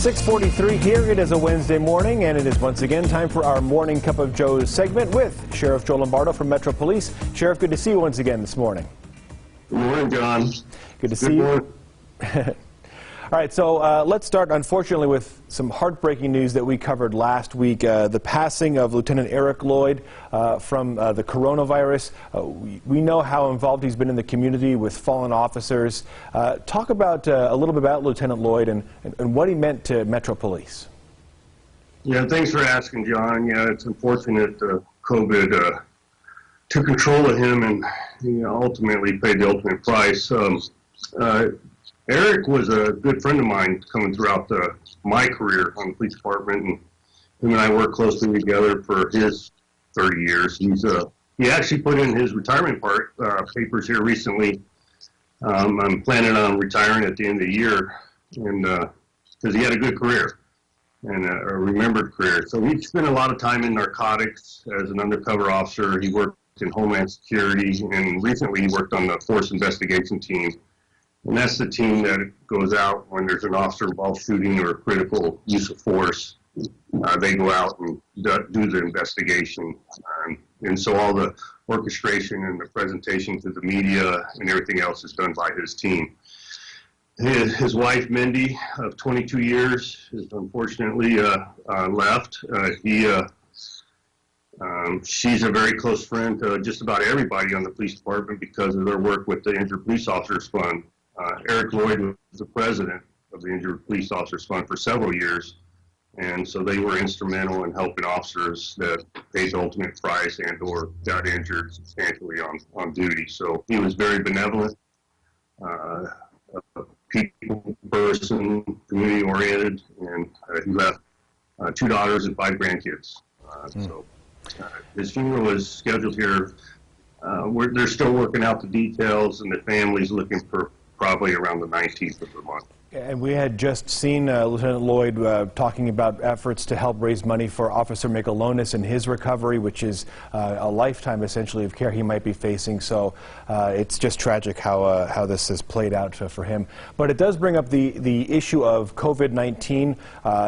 6:43 here. It is a Wednesday morning, and it is once again time for our Morning Cup of Joe's segment with Sheriff Joe Lombardo from Metro Police. Sheriff, good to see you once again this morning. Good morning, John. Good to see you. All right, so let's start, unfortunately, with some heartbreaking news that we covered last week, the passing of Lieutenant Erik Lloyd from the coronavirus. We know how involved he's been in the community with fallen officers. Talk about a little bit about Lieutenant Lloyd and what he meant to Metro Police. Yeah, thanks for asking, John. Yeah, it's unfortunate COVID took control of him and he ultimately paid the ultimate price. Erik was a good friend of mine coming throughout my career on the police department, and him and I worked closely together for his 30 years. He actually put in his retirement papers here recently. I'm planning on retiring at the end of the year, and because he had a good career and a remembered career. So he spent a lot of time in narcotics as an undercover officer. He worked in Homeland Security, and recently he worked on the Force Investigation Team. And that's the team that goes out when there's an officer-involved shooting or critical use of force. They go out and do the investigation. And so all the orchestration and the presentation to the media and everything else is done by his team. His wife, Mindy, of 22 years, is unfortunately left. She's a very close friend to just about everybody on the police department because of their work with the Injured Police Officers Fund. Erik Lloyd was the president of the Injured Police Officers Fund for several years, and so they were instrumental in helping officers that paid the ultimate price and or got injured substantially on duty. So he was very benevolent, a people person, community-oriented, and he left 2 daughters and 5 grandkids. So his funeral is scheduled here. They're still working out the details, and the family's looking for probably around the 19th of the month. And we had just seen Lieutenant Lloyd talking about efforts to help raise money for Officer Michelonis and his recovery, which is a lifetime, essentially, of care he might be facing. So it's just tragic how this has played out for him. But it does bring up the issue of COVID-19.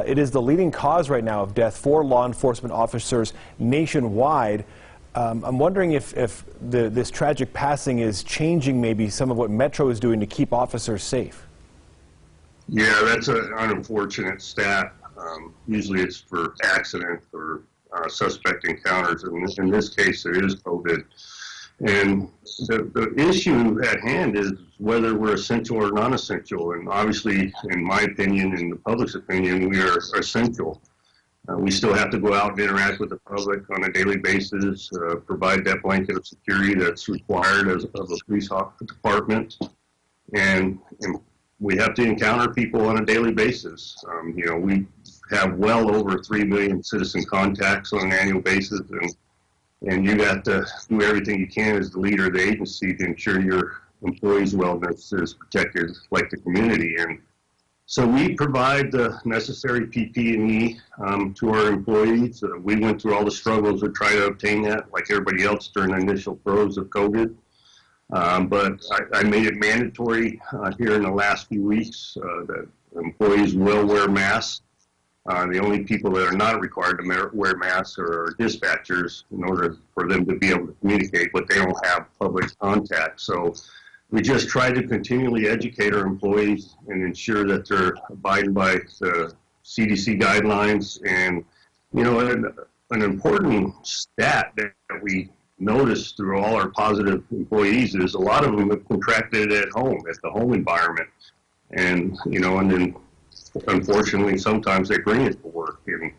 It is the leading cause right now of death for law enforcement officers nationwide. I'm wondering if this tragic passing is changing maybe some of what Metro is doing to keep officers safe. Yeah, that's an unfortunate stat. Usually it's for accident or suspect encounters. And in this case, it is COVID. And the issue at hand is whether we're essential or non-essential. And obviously, in my opinion, in the public's opinion, we are essential. We still have to go out and interact with the public on a daily basis, provide that blanket of security that's required of a police department, and we have to encounter people on a daily basis. We have well over 3 million citizen contacts on an annual basis, and you got to do everything you can as the leader of the agency to ensure your employees' wellness is protected like the community. And so we provide the necessary PPE to our employees. We went through all the struggles to try to obtain that, like everybody else, during the initial throes of COVID. But I made it mandatory here in the last few weeks that employees will wear masks. The only people that are not required to wear masks are dispatchers in order for them to be able to communicate, but they don't have public contact. So we just try to continually educate our employees and ensure that they're abiding by the CDC guidelines. And, an important stat that we noticed through all our positive employees is a lot of them have contracted it at home, at the home environment. And, and then unfortunately, sometimes they bring it to work. And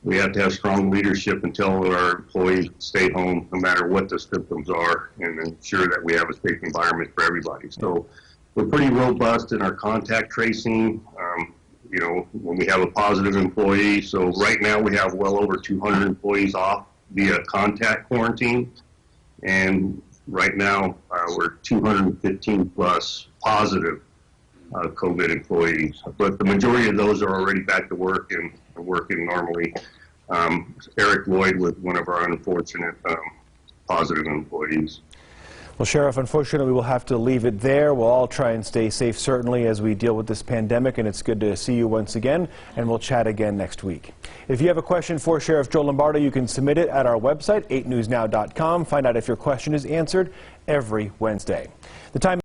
we have to have strong leadership and tell our employees to stay home no matter what the symptoms are and ensure that we have a safe environment for everybody. So we're pretty robust in our contact tracing, when we have a positive employee. So right now we have well over 200 employees off via contact quarantine. And right now we're 215 plus positive COVID employees. But the majority of those are already back to work and are working normally. Erik Lloyd was one of our unfortunate positive employees. Well, Sheriff, unfortunately, we'll have to leave it there. We'll all try and stay safe, certainly, as we deal with this pandemic, and it's good to see you once again, and we'll chat again next week. If you have a question for Sheriff Joe Lombardo, you can submit it at our website, 8newsnow.com. Find out if your question is answered every Wednesday. The time